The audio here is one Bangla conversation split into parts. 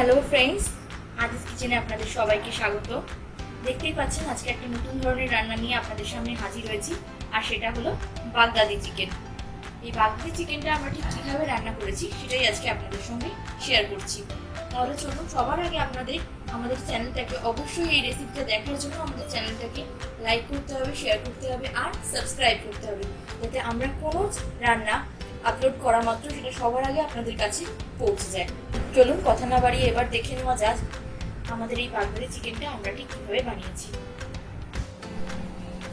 হ্যালো ফ্রেন্ডস, আজিজ কিচেনে আপনাদের সবাইকে স্বাগত। দেখতেই পাচ্ছেন আজকে একটা নতুন ধরনের রান্না নিয়ে আপনাদের সামনে হাজির হয়েছি, আর সেটা হলো বাগদাদি চিকেন। এই বাগদাদি চিকেনটা আমরা ঠিক কীভাবে রান্না করেছি সেটাই আজকে আপনাদের সঙ্গে শেয়ার করছি। তাহলে চলুন, সবার আগে আমাদের চ্যানেলটাকে অবশ্যই এই রেসিপিটা দেখার জন্য আমাদের চ্যানেলটাকে লাইক করতে হবে, শেয়ার করতে হবে আর সাবস্ক্রাইব করতে হবে, যাতে আমরা কোনো রান্না আপলোড করা মাত্র সেটা সবার আগে আপনাদের কাছে পৌঁছে যায়। চলুন কথা না বাড়িয়ে এবার দেখে নেওয়া যাক আমাদের এই বাগদাদি চিকেনটা আমরা ঠিক কিভাবে বানিয়েছি।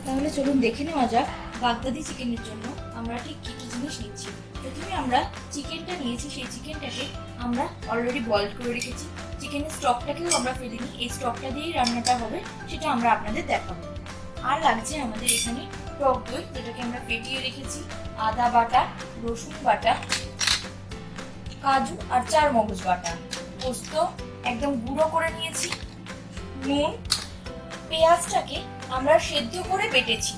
তাহলে চলুন দেখে নেওয়া যাক বাগদাদি চিকেনের জন্য আমরা ঠিক কি কি জিনিস নিচ্ছি। প্রথমে আমরা চিকেনটা নিয়েছি, সেই চিকেনটাকে আমরা অলরেডি বয়েল করে রেখেছি। চিকেনের স্টকটাকেও আমরা ফেলিনি, এই স্টকটা দিয়েই রান্নাটা হবে, সেটা আমরা আপনাদের দেখাবো। আর লাগছে আমাদের এখানে টক দই, যেটাকে আমরা ফেটিয়ে রেখেছি, আদা বাটা, রসুন বাটা, কাজু আর চারমগজ বাটা, পোস্ত একদম গুঁড়ো করে নিয়েছি, নুন, পেঁয়াজটাকে আমরা সেদ্ধ করে বেটেছি,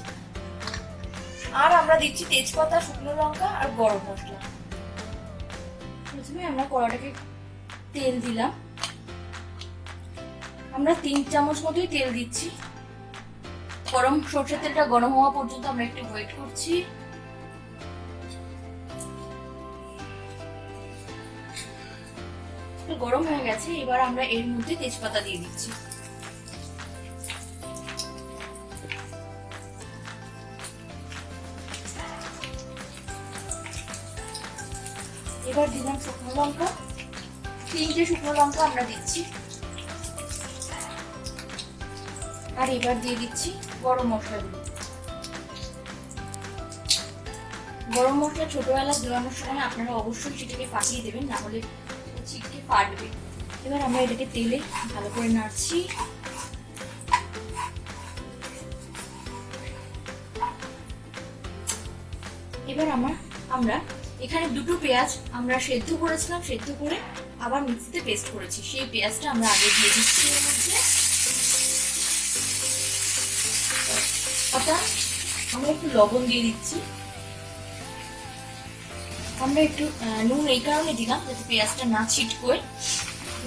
আর আমরা দিচ্ছি তেজপাতা, শুকনো লঙ্কা আর গরম মশলা। প্রথমে আমরা কড়াটাকে তেল দিলাম, আমরা 3 চামচ মতোই তেল দিচ্ছি। সরষের তেলটা গরম হওয়া পর্যন্ত আমরা একটু ওয়েট করছি। গরম হয়ে গেছে, এবার আমরা এর মধ্যে তেজপাতা দিয়ে দিচ্ছি। এবার দিলাম শুকনো লঙ্কা, 3টে শুকনো লঙ্কা আমরা দিচ্ছি। আর এবার দিয়ে দিচ্ছি গরম মশলাগুলো। গরম মশলা ছোটবেলা দেওয়ানোর সময় আপনারা অবশ্যই সেটাকে ফাটিয়ে দেবেন, না হলে ছিটকে ফাটবে। এবার আমরা এটাকে তেলে ভালো করে নাড়ছি। এবার আমরা এখানে 2টো পেঁয়াজ আমরা সেদ্ধ করেছিলাম, সেদ্ধ করে আবার মিক্সিতে পেস্ট করেছি, সেই পেঁয়াজটা আমরা আগে দিয়ে দিচ্ছি এর মধ্যে। আমরা একটু লবণ দিয়ে দিচ্ছি। আমরা একটু নুন এই কারণে দিলাম যাতে পেঁয়াজটা না ছিটকোয়।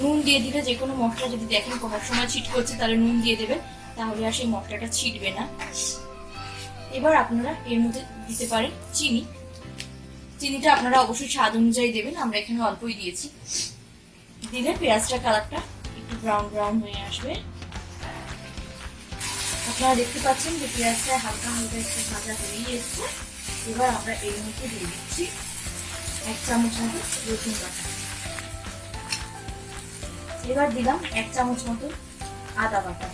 নুন দিয়ে দিলে যে কোনো মশলা যদি দেখেন করার সময় ছিটকোচ্ছে তাহলে নুন দিয়ে দেবেন, তাহলে আর সেই মশলাটা ছিটবে না। এবার আপনারা এর মধ্যে দিতে পারেন চিনি। চিনিটা আপনারা অবশ্যই স্বাদ অনুযায়ী দেবেন, আমরা এখানে অল্পই দিয়েছি। দিলে পেঁয়াজটা কালারটা একটু ব্রাউন ব্রাউন হয়ে আসবে। আপনারা দেখতে পাচ্ছেন যে পেঁয়াজটা হালকা হালকা একটু ভাজা হয়েই এসছে। এবার আমরা এর মধ্যে দিয়ে দিচ্ছি 1 চামচ মতো রসুন বাটা। এবার দিলাম 1 চামচ মতো আদা বাটা।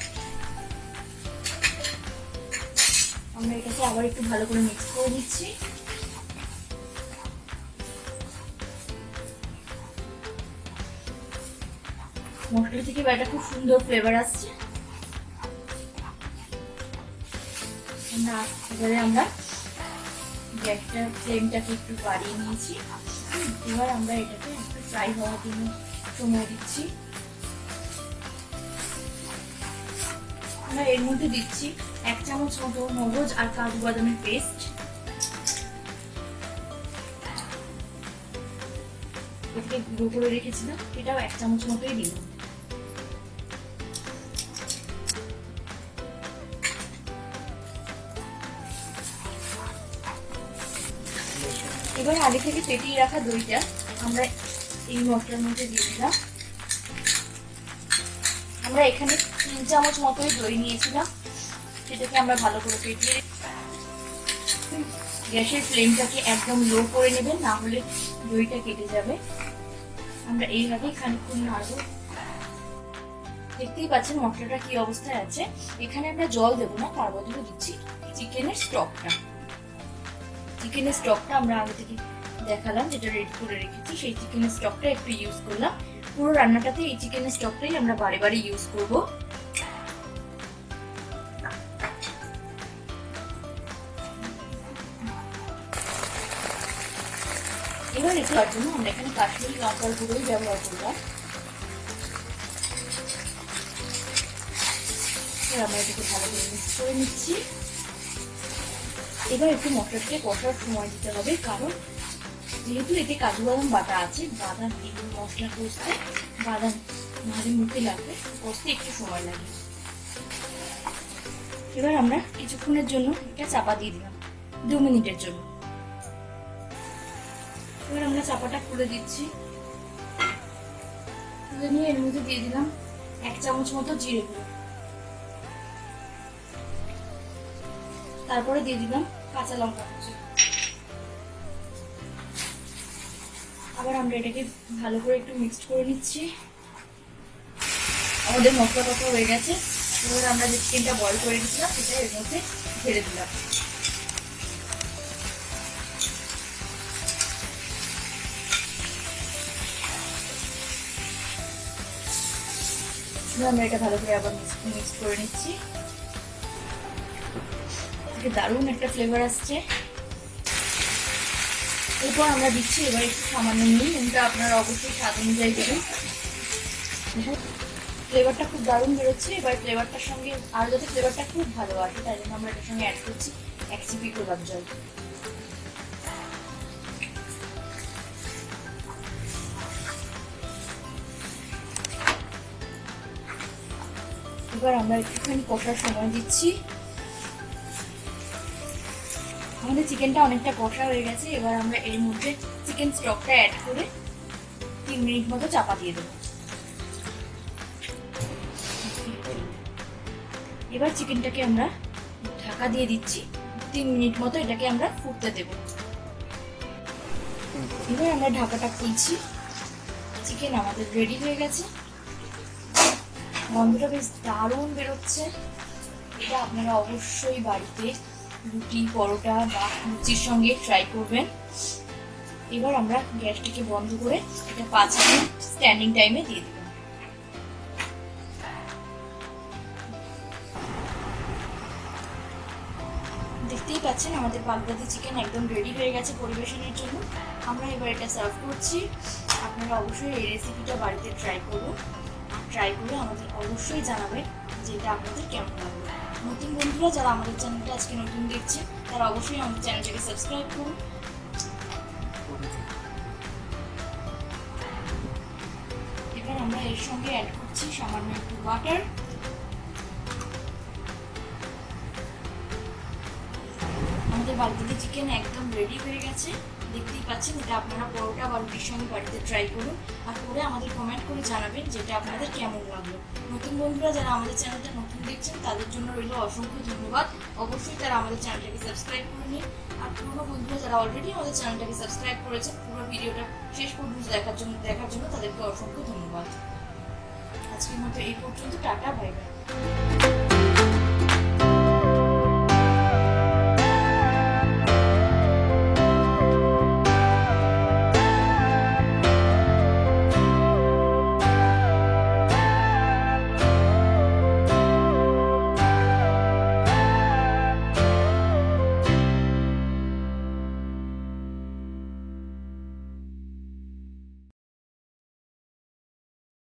আমরা এটাকে আবার একটু ভালো করে মিক্স করে নিচ্ছি। মশলা থেকে একটা খুব সুন্দর ফ্লেভার আসছে। এবারে আমরা গ্যাসটার ফ্লেমটাকে একটু বাড়িয়ে নিয়েছি। এবার আমরা এটাকে একটু ফ্রাই হওয়ার জন্য সময় দিচ্ছি। আমরা এর মধ্যে দিচ্ছি 1 চামচ মতো মগজ আর কাজু বাদামের পেস্ট। এটাকে গুঁড়ো করে রেখেছিলাম, এটাও 1 চামচ মতোই দিলাম। এবার আগে থেকে ফেটিয়ে রাখা দইটা আমরা এই মশলার মধ্যে দিয়ে দিলাম। আমরা এখানে 3 চামচ মতোই দই নিয়েছিলাম, সেটাকে আমরা ভালো করে ফেটিয়ে। গ্যাসের ফ্লেমটাকে একদম লো করে নেবেন, না হলে দইটা কেটে যাবে। আমরা এইভাবেই খানিকক্ষণ নাড়ব। দেখতেই পাচ্ছেন মশলাটা কি অবস্থায় আছে। এখানে আমরা জল দেবো না, তার বদলে দিচ্ছি চিকেনের স্টকটা। চিকেনের স্টকটা আমরা আগে থেকে দেখালাম, যেটা রেডি করে রেখেছি, সেই চিকেনের স্টকটা একটু ইউজ করলাম। পুরো রান্নাটাতে এই চিকেনের স্টকটাই আমরা বারে বারে ইউজ করব। এবার এটার জন্য আমরা এখানে কাশ্মীরি লঙ্কার গুঁড়োই ব্যবহার করলাম। আমরা এটাকে ভালো করে মিক্স করে নিচ্ছি। এবার একটু মশলাটাকে কষার সময় দিতে হবে, কারণ যেহেতু এতে কাজু বাদাম বাটা আছে, বাদাম এগুলো মশলা কষতে বাদাম ভালো মুখে লাগবে, কষতে একটু সময় লাগে। এবার আমরা কিছুক্ষণের জন্য এটা চাপা দিয়ে দিলাম, 2 মিনিটের জন্য। এবার আমরা চাপাটা খুলে দিচ্ছি, তুলে নিয়ে এর মধ্যে দিয়ে দিলাম 1 চামচ মতো জিরে গুঁড়ো, তারপরে দিয়ে দিলাম কাঁচা লঙ্কা কুচি। আবার আমরা এটাকে ভালো করে একটু মিক্সড করে নিচ্ছি। আমাদের মশলা কষা হয়ে গেছে। এবার আমরা যে চিকেনটা বয়েল করে দিয়েছিলাম সেটা এর মধ্যে ঢেলে দিলাম। আমরা এটা ভালো করে আবার মিক্স করে নিচ্ছি। দারুণ একটা ফ্লেভার আসছে। এরপর আমরা দিচ্ছি এবার একটু সামান্য নুনটা আপনারা অবশ্যই স্বাদ অনুযায়ী দেবেন। ফ্লেভারটা খুব দারুণ বেরোচ্ছে। এবার ফ্লেভারটার সঙ্গে আরও যাতে ফ্লেভারটা খুব ভালো আসে তাই জন্য আমরা এটার সঙ্গে অ্যাড করছি 1 চিপি গোলাপ জল। এবার আমরা একটুখানি কষার সময় দিচ্ছি। আমাদের চিকেনটা অনেকটা কষা হয়ে গেছে। এবার আমরা এর মধ্যে চিকেন স্টকটা অ্যাড করে 3 মিনিট মতো চাপা দিয়ে দেবো। এবার চিকেনটাকে আমরা ঢাকা দিয়ে দিচ্ছি, 3 মিনিট মতো এটাকে আমরা ফুটতে দেব। এবার আমরা ঢাকাটা খুলছি। চিকেন আমাদের রেডি হয়ে গেছে। গন্ধটা বেশ দারুণ বেরোচ্ছে। এটা আপনারা অবশ্যই বাড়িতে রুটি, পরোটা বা লুচির সঙ্গে ট্রাই করবেন। এবার আমরা গ্যাসটাকে বন্ধ করে এটা 5 মিনিট স্ট্যান্ডিং টাইমে দিয়ে দেব। দেখতেই পাচ্ছেন আমাদের বাগদাদি চিকেন একদম রেডি হয়ে গেছে পরিবেশনের জন্য। আমরা এবার এটা সার্ভ করছি। আপনারা অবশ্যই এই রেসিপিটা বাড়িতে ট্রাই করুন। ট্রাই করে আমাদের অবশ্যই জানাবেন যে এটা আপনাদের কেমন লাগবে। নতুন বন্ধুরা যারা আমাদের চ্যানেলটা আজকে নতুন দেখছে তারা অবশ্যই আমাদের চ্যানেলটাকে সাবস্ক্রাইব করুন। এবার আমরা এর সঙ্গে অ্যাড করছি সামান্য একটু বাটার। আমাদের বাগদাদি চিকেন একদম রেডি হয়ে গেছে। দেখতেই পাচ্ছেন এটা আপনারা পরোটা বা রুটির সঙ্গে বাড়িতে ট্রাই করুন আর করে আমাদের কমেন্ট করে জানাবেন যেটা আপনাদের কেমন লাগলো। নতুন বন্ধুরা যারা আমাদের চ্যানেলটা নতুন দেখছেন তাদের জন্য রইল অসংখ্য ধন্যবাদ। অবশ্যই তারা আমাদের চ্যানেলটাকে সাবস্ক্রাইব করে নিন। আর পুরনো বন্ধুরা যারা অলরেডি আমাদের চ্যানেলটাকে সাবস্ক্রাইব করেছেন পুরো ভিডিওটা শেষ পর্যন্ত দেখার জন্য তাদেরকে অসংখ্য ধন্যবাদ। আজকের মতো এই পর্যন্ত। Tata, bye bye.